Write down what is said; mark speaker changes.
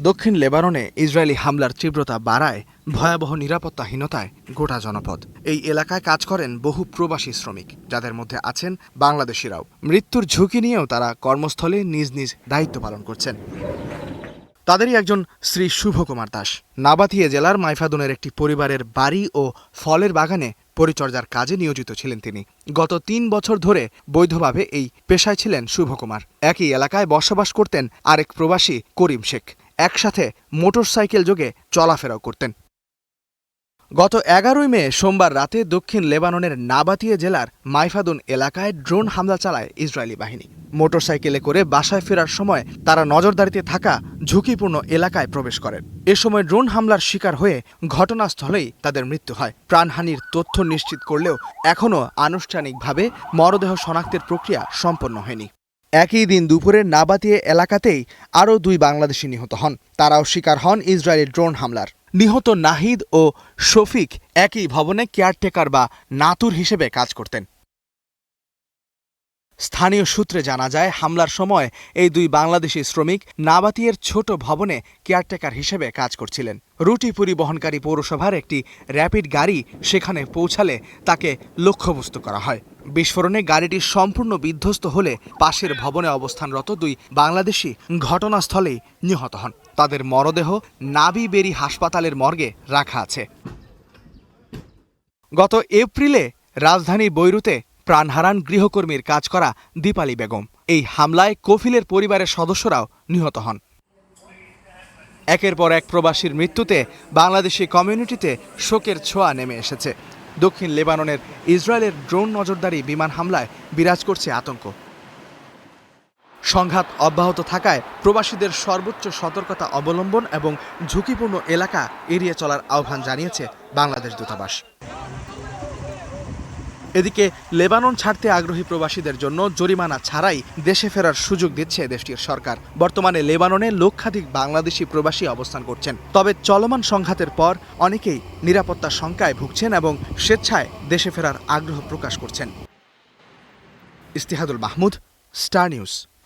Speaker 1: দক্ষিণ লেবাননে ইসরায়েলি হামলার তীব্রতা বাড়ায় ভয়াবহ নিরাপত্তাহীনতায় গোটা জনপদ। এই এলাকায় কাজ করেন বহু প্রবাসী শ্রমিক, যাদের মধ্যে আছেন বাংলাদেশিরাও। মৃত্যুর ঝুঁকি নিয়েও তারা কর্মস্থলে নিজ নিজ দায়িত্ব পালন করছেন। তাদেরই একজন শ্রী শুভকুমার দাস। নাবাতিয়া জেলার মাইফাদুনের একটি পরিবারের বাড়ি ও ফলের বাগানে পরিচর্যার কাজে নিয়োজিত ছিলেন তিনি। গত ৩ বছর ধরে বৈধভাবে এই পেশায় ছিলেন শুভকুমার। একই এলাকায় বসবাস করতেন আরেক প্রবাসী করিম শেখ। একসাথে মোটরসাইকেল যোগে চলাফেরাও করতেন। গত ১১ মে সোমবার রাতে দক্ষিণ লেবাননের নাবাতিয়া জেলার মাইফাদুন এলাকায় ড্রোন হামলা চালায় ইসরায়েলি বাহিনী। মোটরসাইকেলে করে বাসায় ফেরার সময় তারা নজরদারিতে থাকা ঝুঁকিপূর্ণ এলাকায় প্রবেশ করেন। এ সময় ড্রোন হামলার শিকার হয়ে ঘটনাস্থলেই তাদের মৃত্যু হয়। প্রাণহানির তথ্য নিশ্চিত করলেও এখনও আনুষ্ঠানিকভাবে মরদেহ শনাক্তের প্রক্রিয়া সম্পন্ন হয়নি। একই দিন দুপুরে নাবাতিয়া এলাকাতেই আরও ২ বাংলাদেশি নিহত হন। তারাও শিকার হন ইসরায়েলের ড্রোন হামলার। নিহত নাহিদ ও শফিক একই ভবনে কেয়ারটেকার বা নাতুর হিসেবে কাজ করতেন। স্থানীয় সূত্রে জানা যায়, হামলার সময় এই ২ বাংলাদেশি শ্রমিক নাবাতিয়ার ছোট ভবনে কেয়ারটেকার হিসেবে কাজ করছিলেন। রুটি পরিবহনকারী পৌরসভার একটি র্যাপিড গাড়ি সেখানে পৌঁছালে তাকে লক্ষ্যবস্তু করা হয়। বিস্ফোরণে গাড়িটি সম্পূর্ণ বিধ্বস্ত হলে পাশের ভবনে অবস্থানরত ২ বাংলাদেশি ঘটনাস্থলেই নিহত হন। তাদের মরদেহ নাবিবেরি হাসপাতালের মর্গে রাখা আছে। গত এপ্রিলে রাজধানী বৈরুতে প্রাণ হারান গৃহকর্মীর কাজ করা দীপালি বেগম। এই হামলায় কফিলের পরিবারের সদস্যরাও নিহত হন। একের পর এক প্রবাসীর মৃত্যুতে বাংলাদেশি কমিউনিটিতে শোকের ছোঁয়া নেমে এসেছে। দক্ষিণ লেবাননের ইসরায়েলের ড্রোন নজরদারি বিমান হামলায় বিরাজ করছে আতঙ্ক। সংঘাত অব্যাহত থাকায় প্রবাসীদের সর্বোচ্চ সতর্কতা অবলম্বন এবং ঝুঁকিপূর্ণ এলাকা এড়িয়ে চলার আহ্বান জানিয়েছে বাংলাদেশ দূতাবাস। এদিকে লেবানন ছাড়তে আগ্রহী প্রবাসীদের জন্য জরিমানা ছাড়াই দেশে ফেরার সুযোগ দিচ্ছে দেশটির সরকার। বর্তমানে লেবাননে লক্ষাধিক বাংলাদেশি প্রবাসী অবস্থান করছেন। তবে চলমান সংঘাতের পর অনেকেই নিরাপত্তা শঙ্কায় ভুগছেন এবং স্বেচ্ছায় দেশে ফেরার আগ্রহ প্রকাশ করছেন। ইস্তিহাদুল মাহমুদ, স্টার নিউজ।